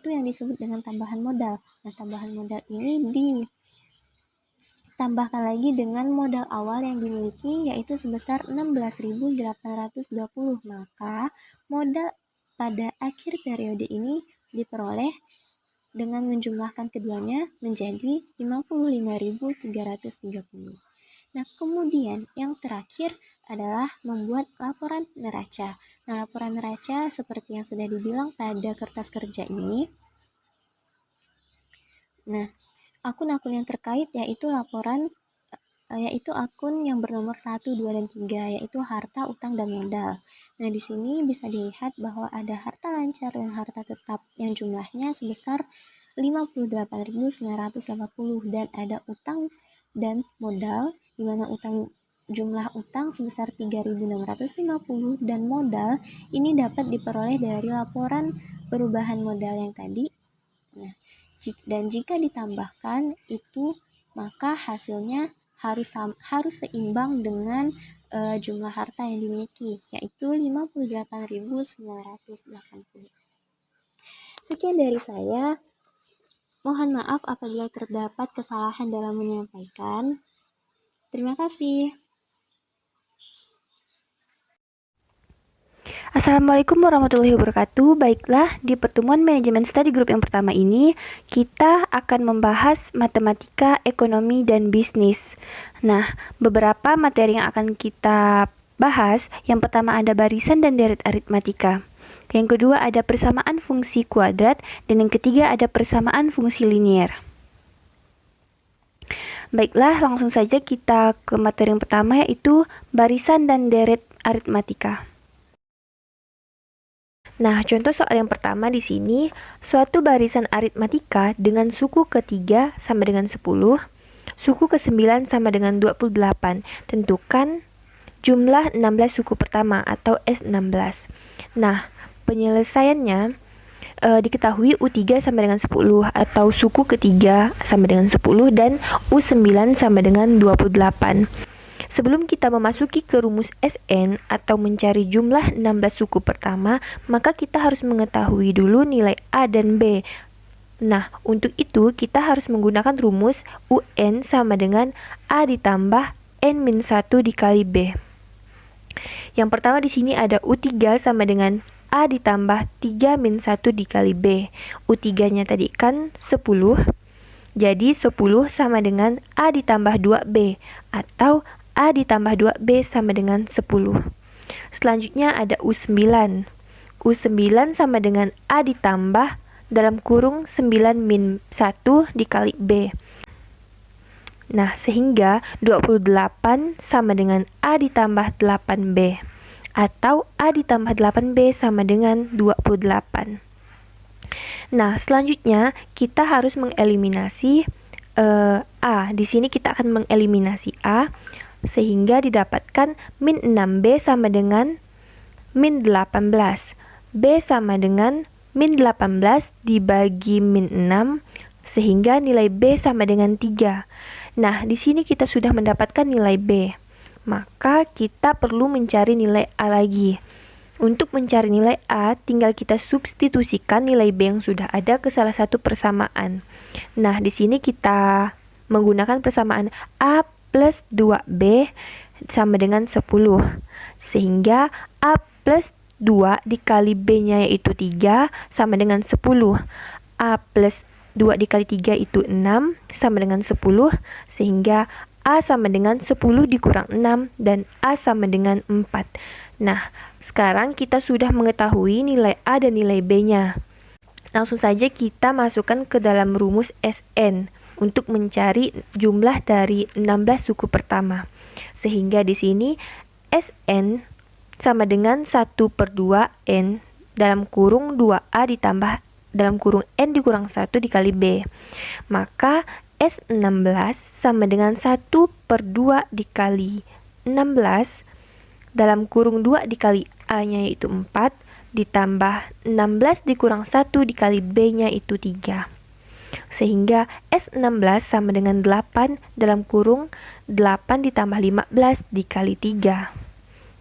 yang disebut dengan tambahan modal. Nah, tambahan modal ini ditambahkan lagi dengan modal awal yang dimiliki, yaitu sebesar 16.820. Maka modal pada akhir periode ini diperoleh dengan menjumlahkan keduanya menjadi 55.330. Nah, kemudian yang terakhir adalah membuat laporan neraca. Nah, laporan neraca seperti yang sudah dibilang pada kertas kerja ini. Nah, akun-akun yang terkait yaitu akun yang bernomor 1, 2, dan 3, yaitu harta, utang, dan modal. Nah, di sini bisa dilihat bahwa ada harta lancar dan harta tetap yang jumlahnya sebesar 58.980, dan ada utang dan modal, di mana jumlah utang sebesar 3.650, dan modal ini dapat diperoleh dari laporan perubahan modal yang tadi. Nah, dan jika ditambahkan itu, maka hasilnya harus seimbang dengan jumlah harta yang dimiliki, yaitu 58.980. Sekian dari saya. Mohon maaf apabila terdapat kesalahan dalam menyampaikan. Terima kasih. Assalamualaikum warahmatullahi wabarakatuh. Baiklah, di pertemuan manajemen study group yang pertama ini, kita akan membahas matematika, ekonomi, dan bisnis. Nah, beberapa materi yang akan kita bahas, yang pertama ada barisan dan deret aritmatika. Yang kedua ada persamaan fungsi kuadrat, dan yang ketiga ada persamaan fungsi linier. Baiklah, langsung saja kita ke materi yang pertama, yaitu barisan dan deret aritmatika. Nah, contoh soal yang pertama di sini, suatu barisan aritmatika dengan suku ke-3 sama dengan 10, suku ke-9 sama dengan 28. Tentukan jumlah 16 suku pertama atau S16. Nah, penyelesaiannya diketahui U3 sama dengan 10 atau suku ke-3 sama dengan 10 dan U9 sama dengan 28. Sebelum kita memasuki ke rumus SN atau mencari jumlah 16 suku pertama, maka kita harus mengetahui dulu nilai A dan B. Nah, untuk itu kita harus menggunakan rumus UN sama dengan A ditambah N-1 dikali B. Yang pertama di sini ada U3 sama dengan A ditambah 3-1 dikali B. U3-nya tadi kan 10. Jadi 10 sama dengan A ditambah 2B atau A ditambah 2B sama dengan 10. Selanjutnya ada U9. U9 sama dengan A ditambah dalam kurung 9-1 dikali B. Nah, sehingga 28 sama dengan A ditambah 8B atau A ditambah 8B sama dengan 28. Nah, selanjutnya kita harus mengeliminasi A. Di sini kita akan mengeliminasi A sehingga didapatkan min 6B sama dengan min 18. B sama dengan min 18 dibagi min 6 sehingga nilai B sama dengan 3. Nah, di sini kita sudah mendapatkan nilai B. Maka kita perlu mencari nilai A lagi. Untuk mencari nilai A, tinggal kita substitusikan nilai B yang sudah ada ke salah satu persamaan. Nah, di sini kita menggunakan persamaan A plus 2B sama dengan 10. Sehingga A plus 2 dikali B-nya yaitu 3 sama dengan 10. A plus 2 dikali 3 itu 6 sama dengan 10, sehingga A sama dengan 10 dikurang 6 dan A sama dengan 4. Nah, sekarang kita sudah mengetahui nilai A dan nilai B-nya. Langsung saja kita masukkan ke dalam rumus Sn untuk mencari jumlah dari 16 suku pertama. Sehingga di sini Sn sama dengan 1/2 N dalam kurung 2A ditambah dalam kurung N dikurang 1 dikali B. Maka S16 sama dengan 1/2 dikali 16 dalam kurung 2 dikali A-nya yaitu 4 ditambah 16 dikurang 1 dikali B-nya itu 3. Sehingga S16 sama dengan 8 dalam kurung 8 ditambah 15 dikali 3.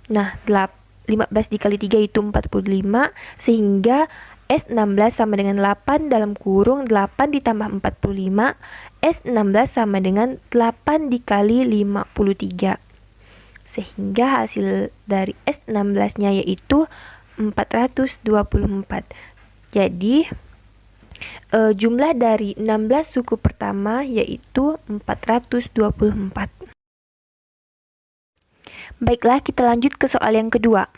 Nah, 15 dikali 3 itu 45, sehingga S16 sama dengan 8 dalam kurung 8 ditambah 45. S16 sama dengan 8 dikali 53. Sehingga hasil dari S16-nya yaitu 424. Jadi, jumlah dari 16 suku pertama yaitu 424. Baiklah, kita lanjut ke soal yang kedua.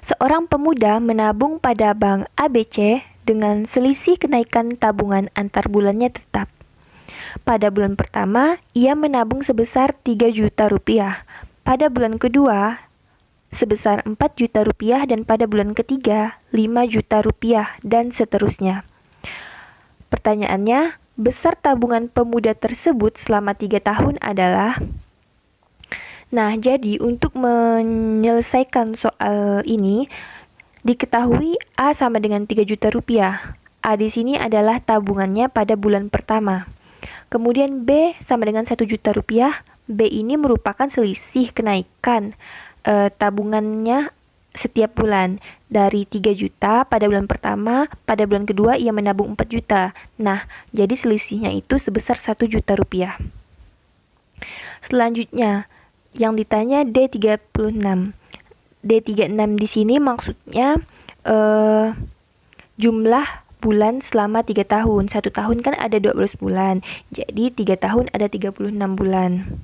Seorang pemuda menabung pada bank ABC dengan selisih kenaikan tabungan antar bulannya tetap. Pada bulan pertama, ia menabung sebesar 3 juta rupiah. Pada bulan kedua, sebesar 4 juta rupiah, dan pada bulan ketiga, 5 juta rupiah, dan seterusnya. Pertanyaannya, besar tabungan pemuda tersebut selama 3 tahun adalah... Nah, jadi untuk menyelesaikan soal ini, diketahui A sama dengan 3 juta rupiah. A di sini adalah tabungannya pada bulan pertama. Kemudian B sama dengan 1 juta rupiah. B ini merupakan selisih kenaikan tabungannya setiap bulan. Dari 3 juta pada bulan pertama, pada bulan kedua ia menabung 4 juta. Nah, jadi selisihnya itu sebesar 1 juta rupiah. Selanjutnya, yang ditanya D36. D36 di sini maksudnya jumlah bulan selama 3 tahun. 1 tahun kan ada 12 bulan. Jadi 3 tahun ada 36 bulan.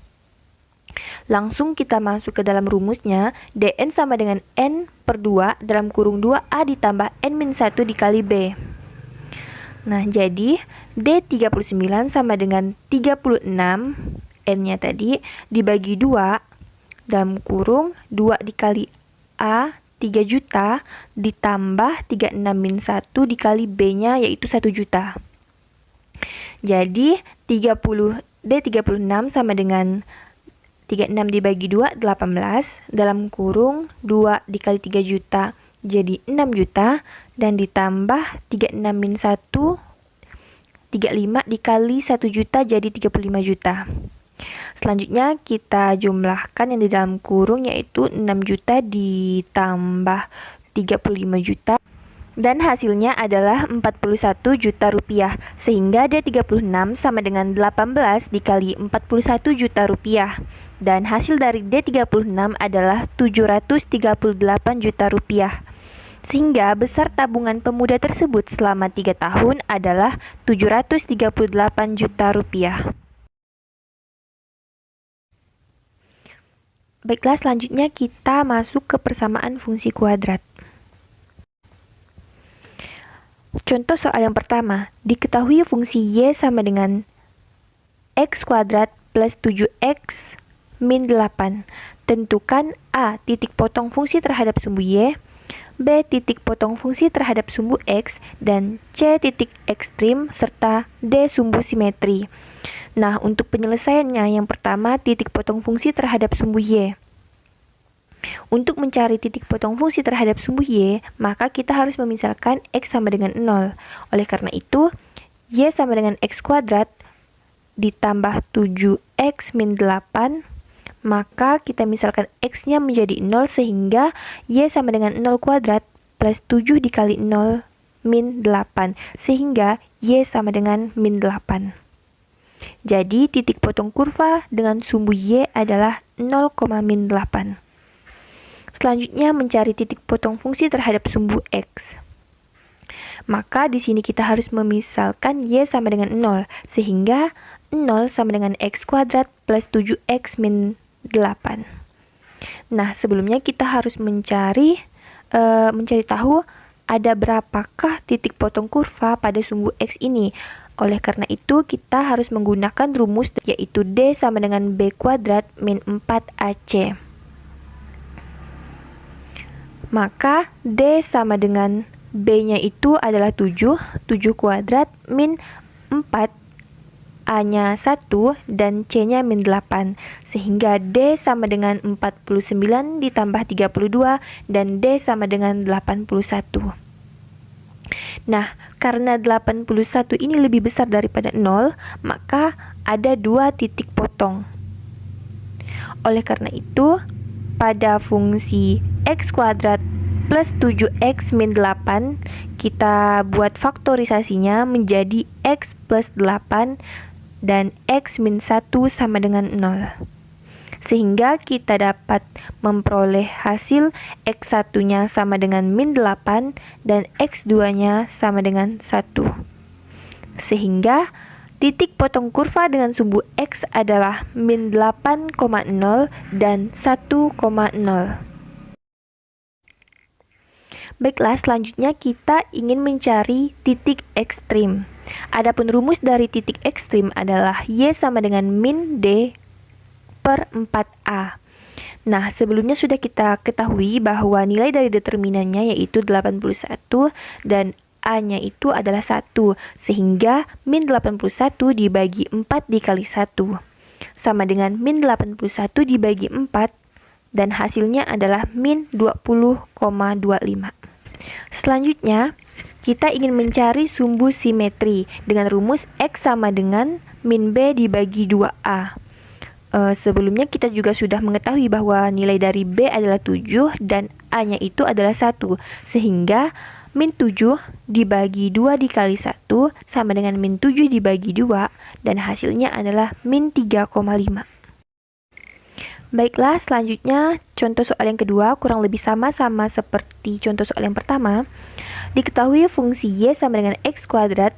Langsung kita masuk ke dalam rumusnya. Dn sama dengan N/2 dalam kurung 2A ditambah N-1 dikali B. Nah, jadi D39 sama dengan 36, N-nya tadi, dibagi 2 dalam kurung 2 dikali A, 3 juta, ditambah 36-1 dikali B-nya yaitu 1 juta. Jadi D36 sama dengan 36 dibagi 2, 18, dalam kurung 2 dikali 3 juta, jadi 6 juta, dan ditambah 36-1, 35 dikali 1 juta, jadi 35 juta. Selanjutnya kita jumlahkan yang di dalam kurung yaitu 6 juta ditambah 35 juta. Dan hasilnya adalah 41 juta rupiah. Sehingga D36 sama dengan 18 dikali 41 juta rupiah. Dan hasil dari D36 adalah 738 juta rupiah. Sehingga besar tabungan pemuda tersebut selama 3 tahun adalah 738 juta rupiah. Baiklah, selanjutnya kita masuk ke persamaan fungsi kuadrat. Contoh soal yang pertama, diketahui fungsi Y sama dengan X kuadrat plus 7X min 8. Tentukan A. Titik potong fungsi terhadap sumbu Y, B. Titik potong fungsi terhadap sumbu X, dan C. Titik ekstrim, serta D. Sumbu simetri. Nah, untuk penyelesaiannya, yang pertama titik potong fungsi terhadap sumbu Y. Untuk mencari titik potong fungsi terhadap sumbu Y, maka kita harus memisalkan X sama dengan 0. Oleh karena itu, Y sama dengan X kuadrat ditambah 7X min 8, maka kita misalkan X-nya menjadi 0 sehingga Y sama dengan 0 kuadrat plus 7 dikali 0 min 8, sehingga Y sama dengan min 8. Jadi, titik potong kurva dengan sumbu Y adalah 0, min 8. Selanjutnya mencari titik potong fungsi terhadap sumbu X. Maka di sini kita harus memisalkan Y sama dengan 0, sehingga 0 sama dengan X kuadrat plus 7X min 8. Nah, sebelumnya kita harus mencari tahu ada berapakah titik potong kurva pada sumbu X ini. Oleh karena itu, kita harus menggunakan rumus yaitu D sama dengan B kuadrat min 4AC. Maka D sama dengan B-nya itu adalah 7 kuadrat min 4, A-nya 1, dan C-nya min 8. Sehingga D sama dengan 49 ditambah 32, dan D sama dengan 81. Nah, karena 81 ini lebih besar daripada 0, maka ada 2 titik potong. Oleh karena itu, pada fungsi X kuadrat plus 7X min 8, kita buat faktorisasinya menjadi X plus 8 dan X min 1 sama dengan 0. Sehingga kita dapat memperoleh hasil X1-nya sama dengan min 8 dan X2-nya sama dengan 1. Sehingga titik potong kurva dengan sumbu X adalah min 8,0 dan 1,0. Baiklah, selanjutnya kita ingin mencari titik ekstrim. Adapun rumus dari titik ekstrim adalah Y sama dengan min D per 4A. Nah, sebelumnya sudah kita ketahui bahwa nilai dari determinannya yaitu 81 dan A-nya itu adalah 1, sehingga min 81 dibagi 4 dikali 1 sama dengan min 81 dibagi 4, dan hasilnya adalah min 20,25. Selanjutnya, kita ingin mencari sumbu simetri dengan rumus X sama dengan min B dibagi 2A. Sebelumnya kita juga sudah mengetahui bahwa nilai dari B adalah 7 dan A-nya itu adalah 1, sehingga min 7 dibagi 2 dikali 1 sama dengan min 7 dibagi 2, dan hasilnya adalah min 3,5. Baiklah, selanjutnya contoh soal yang kedua kurang lebih sama seperti contoh soal yang pertama. Diketahui fungsi Y sama dengan X kuadrat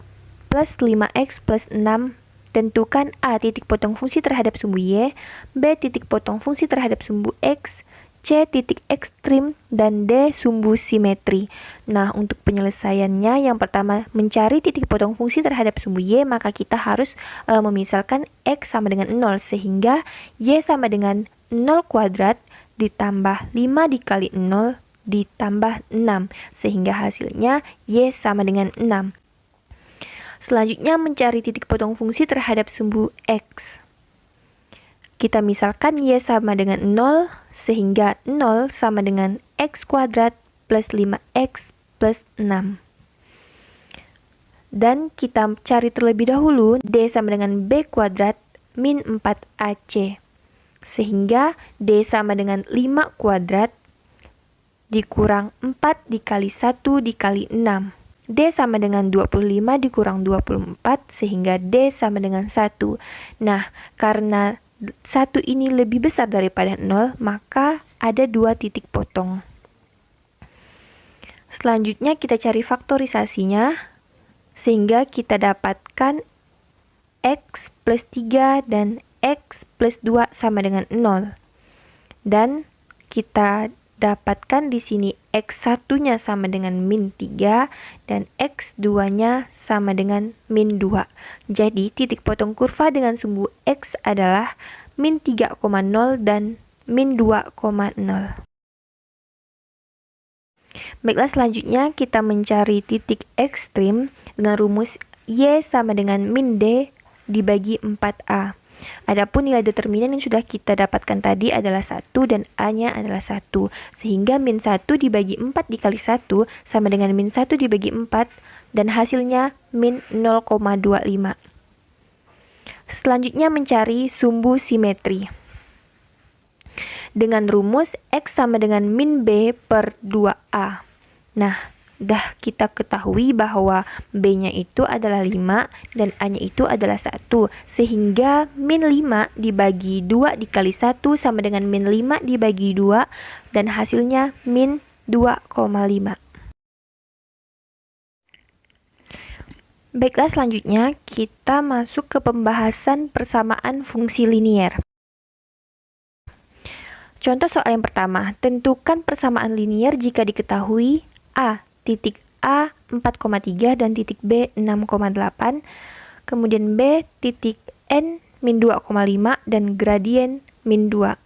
plus 5X plus 6. Tentukan A titik potong fungsi terhadap sumbu Y, B titik potong fungsi terhadap sumbu X, C titik ekstrim, dan D sumbu simetri. Nah, untuk penyelesaiannya, yang pertama mencari titik potong fungsi terhadap sumbu Y, maka kita harus memisalkan X sama dengan 0, sehingga Y sama dengan 0 kuadrat ditambah 5 dikali 0 ditambah 6, sehingga hasilnya Y sama dengan 6. Selanjutnya mencari titik potong fungsi terhadap sumbu X. Kita misalkan Y sama dengan 0, sehingga 0 sama dengan X kuadrat plus 5X plus 6. Dan kita cari terlebih dahulu D sama dengan B kuadrat min 4AC. Sehingga D sama dengan 5 kuadrat dikurang 4 dikali 1 dikali 6. D sama dengan 25 dikurang 24, sehingga D sama dengan 1. Nah, karena 1 ini lebih besar daripada 0, maka ada 2 titik potong. Selanjutnya kita cari faktorisasinya, sehingga kita dapatkan X plus 3 dan X plus 2 sama dengan 0. Dan kita dapatkan di sini X1-nya sama dengan min 3 dan X2-nya sama dengan min 2. Jadi titik potong kurva dengan sumbu X adalah min 3,0 dan min 2,0. Baiklah, selanjutnya kita mencari titik ekstrim dengan rumus Y sama dengan min D dibagi 4A. Adapun nilai determinan yang sudah kita dapatkan tadi adalah 1 dan A-nya adalah 1. Sehingga min 1 dibagi 4 dikali 1 sama dengan min 1 dibagi 4, dan hasilnya min 0,25. Selanjutnya mencari sumbu simetri. Dengan rumus X sama dengan min B per 2A. Nah, dah kita ketahui bahwa B-nya itu adalah 5 dan A-nya itu adalah 1. Sehingga min 5 dibagi 2 dikali 1 sama dengan min 5 dibagi 2 dan hasilnya min 2,5. Baiklah, selanjutnya kita masuk ke pembahasan persamaan fungsi linier. Contoh soal yang pertama, tentukan persamaan linier jika diketahui A, titik A 4,3 dan titik B 6,8, kemudian B, titik N min 2,5 dan gradien min 2.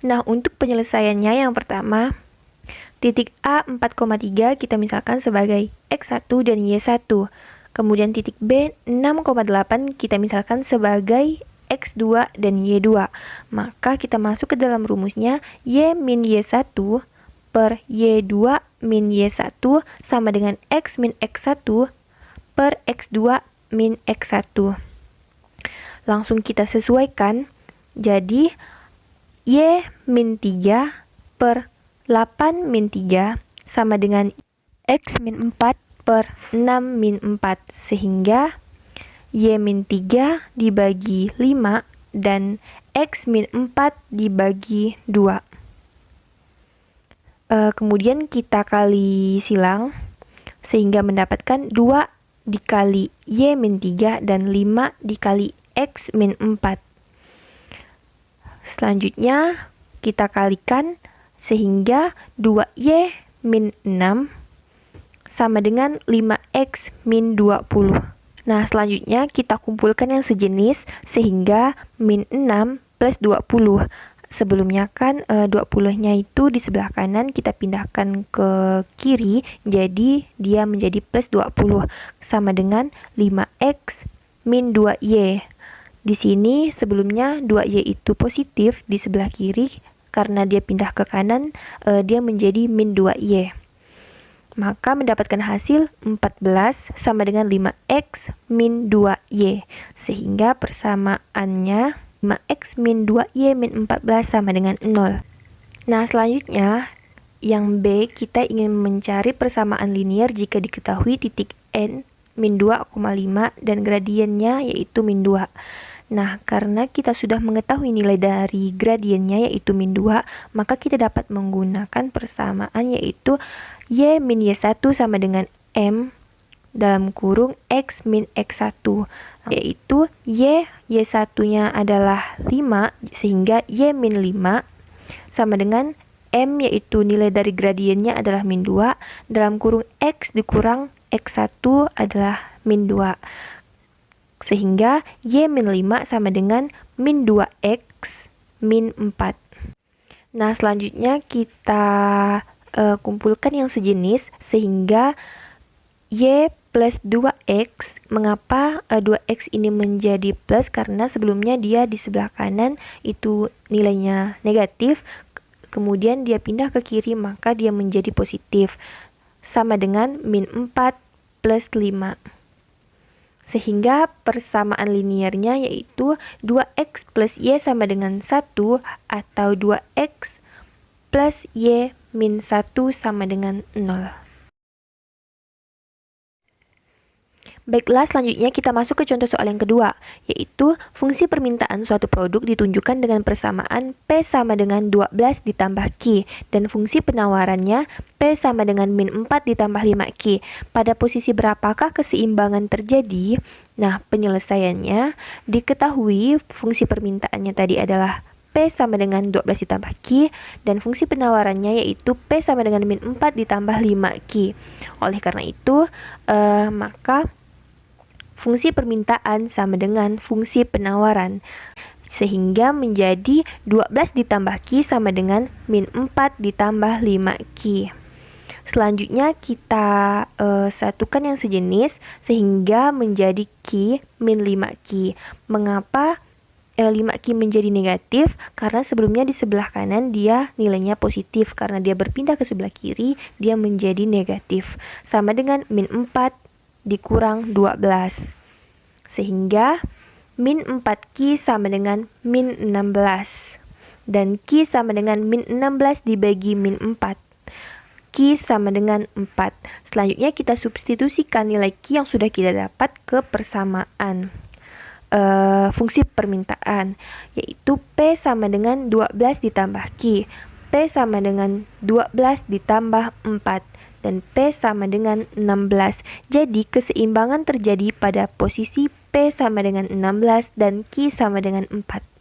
Nah, untuk penyelesaiannya yang pertama, titik A 4,3 kita misalkan sebagai X1 dan Y1. Kemudian titik B 6,8 kita misalkan sebagai X2 dan Y2. Maka kita masuk ke dalam rumusnya Y min Y1 per Y2 min Y1 sama dengan X min X1 per X2 min X1. Langsung kita sesuaikan. Jadi Y min 3 per 8 min 3 sama dengan X min 4 per 6 min 4. Sehingga Y min 3 dibagi 5 dan X min 4 dibagi 2. Kemudian kita kali silang sehingga mendapatkan 2 dikali Y min 3 dan 5 dikali X min 4. Selanjutnya kita kalikan sehingga 2Y min 6 sama dengan 5X min 20. Nah, selanjutnya kita kumpulkan yang sejenis sehingga min 6 plus 20. Sebelumnya kan 20-nya itu di sebelah kanan kita pindahkan ke kiri, jadi dia menjadi plus 20 sama dengan 5X min 2Y. Di sini sebelumnya 2Y itu positif di sebelah kiri, karena dia pindah ke kanan dia menjadi min 2Y. Maka mendapatkan hasil 14 sama dengan 5X min 2Y. Sehingga persamaannya 5X min 2Y min 14 sama dengan 0. Nah, selanjutnya yang B, kita ingin mencari persamaan linier jika diketahui titik N min 2,5 dan gradiennya yaitu min 2. Nah, karena kita sudah mengetahui nilai dari gradiennya yaitu min 2, maka kita dapat menggunakan persamaan yaitu Y min Y1 sama dengan M dalam kurung X min X1, yaitu Y1-nya adalah 5 sehingga Y min 5 sama dengan M yaitu nilai dari gradiennya adalah min 2 dalam kurung X dikurang X1 adalah min 2. Sehingga Y min 5 sama dengan min 2X min 4. Nah, selanjutnya kita kumpulkan yang sejenis sehingga Y plus 2X. Mengapa 2X ini menjadi plus? Karena sebelumnya dia di sebelah kanan itu nilainya negatif, kemudian dia pindah ke kiri maka dia menjadi positif, sama dengan min 4 plus 5. Sehingga persamaan liniernya yaitu 2X plus Y sama dengan 1 atau 2X plus Y min 1 sama dengan 0. Baiklah, selanjutnya kita masuk ke contoh soal yang kedua, yaitu fungsi permintaan suatu produk ditunjukkan dengan persamaan P sama dengan 12 ditambah Q, dan fungsi penawarannya P sama dengan min 4 ditambah 5Q. Pada posisi berapakah keseimbangan terjadi? Nah, penyelesaiannya diketahui fungsi permintaannya tadi adalah P sama dengan 12 ditambah Q, dan fungsi penawarannya yaitu P sama dengan min 4 ditambah 5Q. Oleh karena itu, maka fungsi permintaan sama dengan fungsi penawaran, sehingga menjadi 12 ditambah Q sama dengan min 4 ditambah 5Q. Selanjutnya kita satukan yang sejenis sehingga menjadi Q min 5Q. Mengapa 5Q menjadi negatif? Karena sebelumnya di sebelah kanan dia nilainya positif, karena dia berpindah ke sebelah kiri dia menjadi negatif, sama dengan min 4 dikurang 12. Sehingga min 4Q sama dengan min 16. Dan Q sama dengan min 16 dibagi min 4. Q sama dengan 4. Selanjutnya kita substitusikan nilai Q yang sudah kita dapat ke persamaan fungsi permintaan, yaitu P sama dengan 12 ditambah Q, P sama dengan 12 ditambah 4, dan P sama dengan 16. Jadi keseimbangan terjadi pada posisi P sama dengan 16 dan Q sama dengan 4.